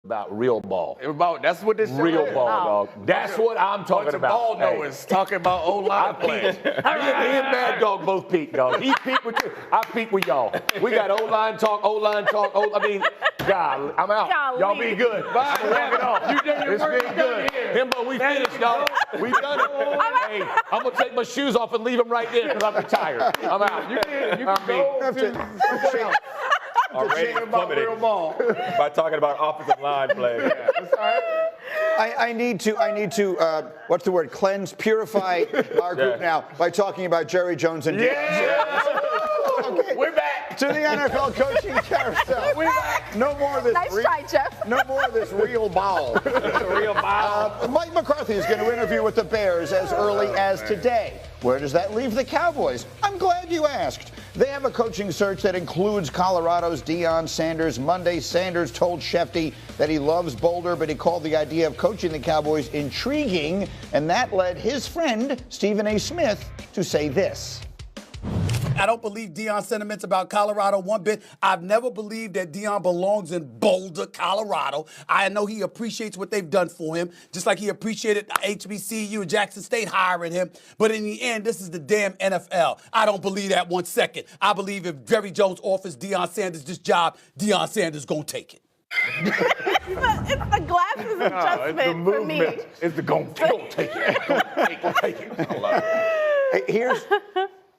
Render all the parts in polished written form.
about real ball. That's what this real is. ball, dog. That's what I'm talking about. Ball knowers talking about O-line play. Me and Mad Dog both peak, dog. He peaked with you. I peaked with y'all. We got O-line talk. I mean, God, I'm out. Golly. Y'all be good. Bye. I'm walking off. You did your work. It's been good. Himbo, we finished, dog. We done it. Hey, I'm going to take my shoes off and leave them right there because I'm retired. I'm out. You can go. Already plummeted by talking about offensive line play. Yeah, that's all right. I need to what's the word? Purify our group now by talking about Jerry Jones and Okay. We're back to the NFL coaching carousel. We're back. No more of this. Nice try, Jeff. No more of this real ball. Mike McCarthy is going to interview with the Bears as early as today. Where does that leave the Cowboys? I'm glad you asked. They have a coaching search that includes Colorado's Deion Sanders. Monday, Sanders told Shefty that he loves Boulder, but he called the idea of coaching the Cowboys intriguing, and that led his friend, Stephen A. Smith, to say this. I don't believe Deion's sentiments about Colorado one bit. I've never believed that Deion belongs in Boulder, Colorado. I know he appreciates what they've done for him, just like he appreciated HBCU and Jackson State hiring him. But in the end, this is the damn NFL. I don't believe that 1 second. I believe if Jerry Jones offers Deion Sanders this job, Deion Sanders gonna take it. It's the glasses adjustment for me. It's the go take it. Go take it.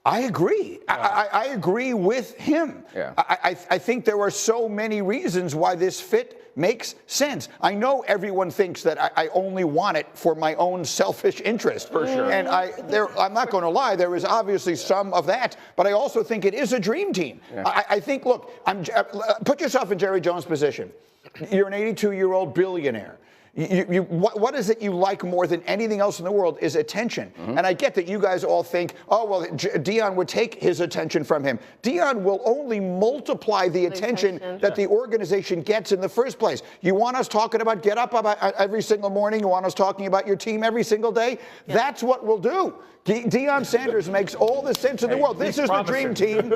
I agree. I agree with him. Yeah. I think there are so many reasons why this fit makes sense. I know everyone thinks that I only want it for my own selfish interest. For sure. And I'm not going to lie, there is obviously some of that, but I also think it is a dream team. Yeah. I think, look, put yourself in Jerry Jones' position. You're an 82-year-old billionaire. What is it you like more than anything else in the world is attention. Mm-hmm. And I get that you guys all think, oh, well, Deion would take his attention from him. Deion will only multiply the attention that the organization gets in the first place. You want us talking about get up about every single morning? You want us talking about your team every single day? Yeah. That's what we'll do. Deion Sanders makes all the sense in the world. This is the dream team.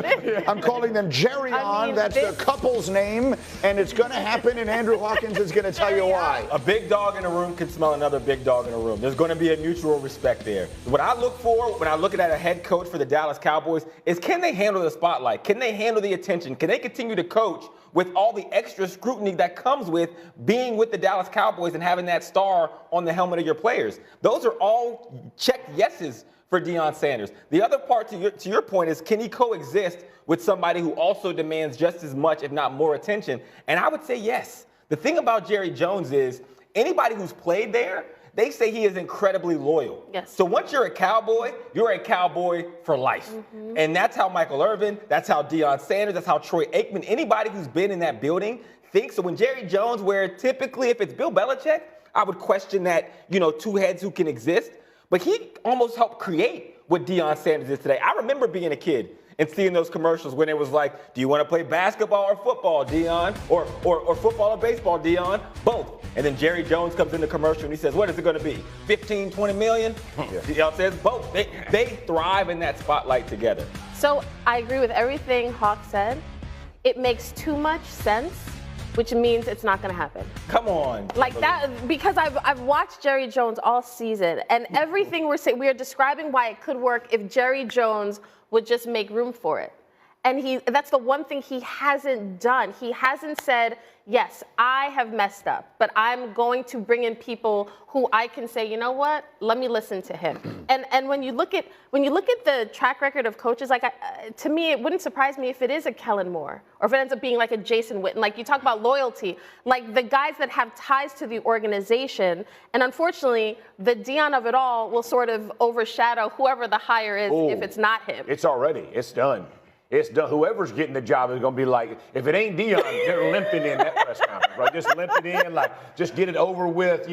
I'm calling them Jerry on. That's the couple's name. And it's going to happen, and Andrew Hawkins is going to tell you why. A big dog in a room can smell another big dog in a room. There's going to be a mutual respect there. What I look for when I look at a head coach for the Dallas Cowboys is, can they handle the spotlight? Can they handle the attention? Can they continue to coach with all the extra scrutiny that comes with being with the Dallas Cowboys and having that star on the helmet of your players? Those are all checked yeses for Deion Sanders. The other part to your point is, can he coexist with somebody who also demands just as much, if not more, attention? And I would say yes. The thing about Jerry Jones is, anybody who's played there, they say he is incredibly loyal. Yes. So once you're a Cowboy for life. Mm-hmm. And that's how Michael Irvin, that's how Deion Sanders, that's how Troy Aikman, anybody who's been in that building thinks. So when Jerry Jones, where typically if it's Bill Belichick, I would question that, two heads who can exist. But he almost helped create what Deion Sanders is today. I remember being a kid and seeing those commercials when it was like, do you want to play basketball or football, Deion? Or football or baseball, Deion? Both. And then Jerry Jones comes in the commercial and he says, what is it going to be? 15, 20 million? Deion says both. They thrive in that spotlight together. So I agree with everything Hawk said. It makes too much sense, which means it's not going to happen. Come on. Like that, because I've watched Jerry Jones all season, and everything we're saying, we are describing why it could work if Jerry Jones would just make room for it. And that's the one thing he hasn't done. He hasn't said, yes, I have messed up, but I'm going to bring in people who I can say, you know what, let me listen to him. And when you look at the track record of coaches, like to me, it wouldn't surprise me if it is a Kellen Moore or if it ends up being like a Jason Witten. Like you talk about loyalty, like the guys that have ties to the organization. And unfortunately, the Deion of it all will sort of overshadow whoever the hire is if it's not him. It's done. It's done. Whoever's getting the job is going to be like, if it ain't Deion, they're limping in that press conference, right? Just limping in, like, just get it over with,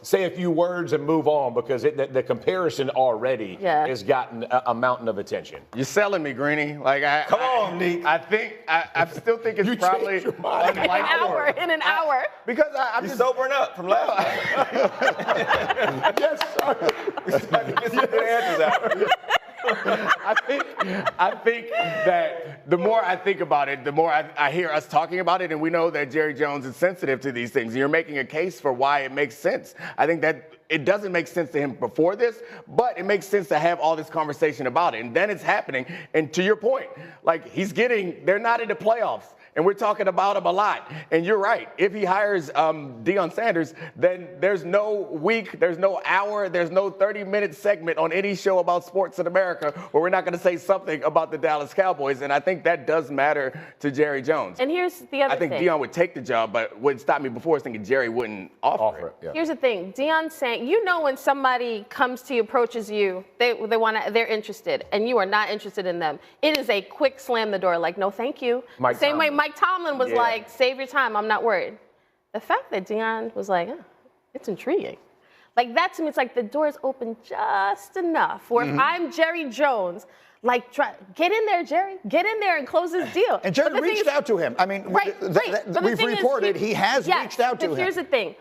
say a few words and move on, because the comparison already has gotten a mountain of attention. You're selling me, Greeny. Come on, Nick. I still think it's probably in an hour. Because I'm just sobering up from last night. Yes, sir. Get some good answers out. I think that the more I think about it, the more I hear us talking about it, and we know that Jerry Jones is sensitive to these things. You're making a case for why it makes sense. I think that it doesn't make sense to him before this, but it makes sense to have all this conversation about it. And then it's happening. And to your point, like they're not in the playoffs. And we're talking about him a lot. And you're right. If he hires Deion Sanders, then there's no week, there's no hour, there's no 30-minute segment on any show about sports in America where we're not going to say something about the Dallas Cowboys. And I think that does matter to Jerry Jones. And here's the other thing. I think Deion would take the job, but what stopped me before is thinking Jerry wouldn't offer it. Yeah. Here's the thing. Deion saying, you know when somebody comes to you, approaches you, they're interested, and you are not interested in them. It is a quick slam the door, like, no, thank you. Same way Mike Tomlin was like, save your time, I'm not worried. The fact that Deion was like, it's intriguing. Like that to me, it's like the door is open just enough. Where if I'm Jerry Jones, like, get in there, Jerry. Get in there and close this deal. And Jerry reached out to him. I mean, we've reported he has reached out to him. Here's the thing.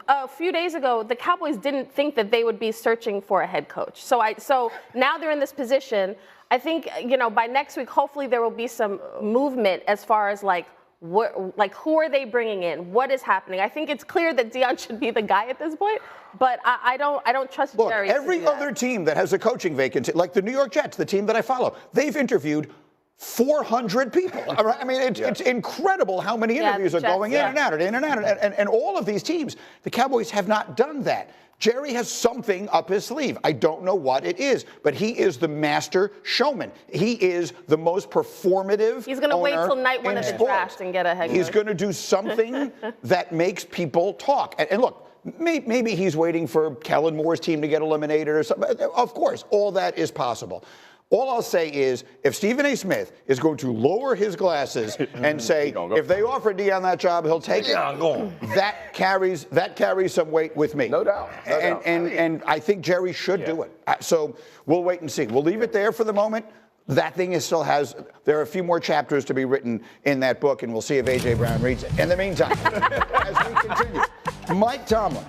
A few days ago, the Cowboys didn't think that they would be searching for a head coach. So now they're in this position. I think, by next week, hopefully there will be some movement as far as who are they bringing in? What is happening? I think it's clear that Deion should be the guy at this point, but I don't trust Jerry. Look, every other team that has a coaching vacancy, like the New York Jets, the team that I follow, they've interviewed 400 people. I mean, it's incredible how many interviews are going in and out, and all of these teams, the Cowboys have not done that. Jerry has something up his sleeve. I don't know what it is, but he is the master showman. He is the most performative. He's going to wait till night one of the draft and get a head coach. He's going to do something that makes people talk. And look, maybe he's waiting for Kellen Moore's team to get eliminated or something. Of course, all that is possible. All I'll say is, if Stephen A. Smith is going to lower his glasses and say, if they offer Deion that job, he'll take it, that carries some weight with me. No doubt. And I think Jerry should do it. So we'll wait and see. We'll leave it there for the moment. That thing there are a few more chapters to be written in that book, and we'll see if A.J. Brown reads it. In the meantime, as we continue, Mike Tomlin,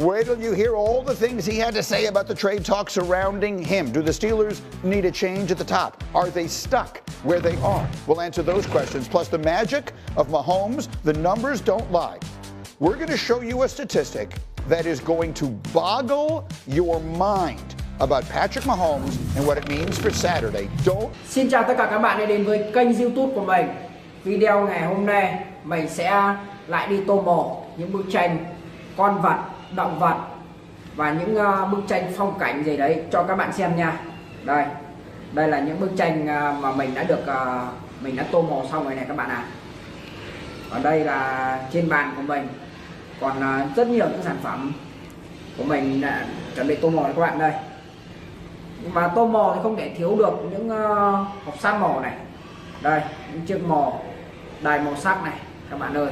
wait till you hear all the things he had to say about the trade talk surrounding him. Do the Steelers need a change at the top? Are they stuck where they are? We'll answer those questions, plus the magic of Mahomes. The numbers don't lie. We're going to show you a statistic that is going to boggle your mind about Patrick Mahomes and what it means for Saturday. Xin chào tất cả các bạn đã đến với kênh YouTube của mình. Video ngày hôm nay mình sẽ lại đi tô màu những bức tranh con vật, động vật và những bức tranh phong cảnh gì đấy cho các bạn xem nha. Đây là những bức tranh mà mình đã tô màu xong rồi này các bạn ạ. Ở đây là trên bàn của mình còn rất nhiều những sản phẩm của mình đã chuẩn bị tô màu các bạn đây. Nhưng mà tô màu thì không thể thiếu được những hộp sáp màu này. Đây, những chiếc màu đài màu sắc này các bạn ơi.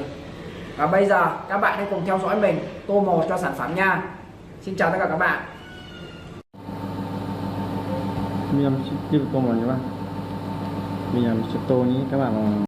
Và bây giờ các bạn hãy cùng theo dõi mình tô màu cho sản phẩm nha. Xin chào tất cả các bạn. Mình làm tiếp tục tô màu nhé bạn. Mình làm tô như các bạn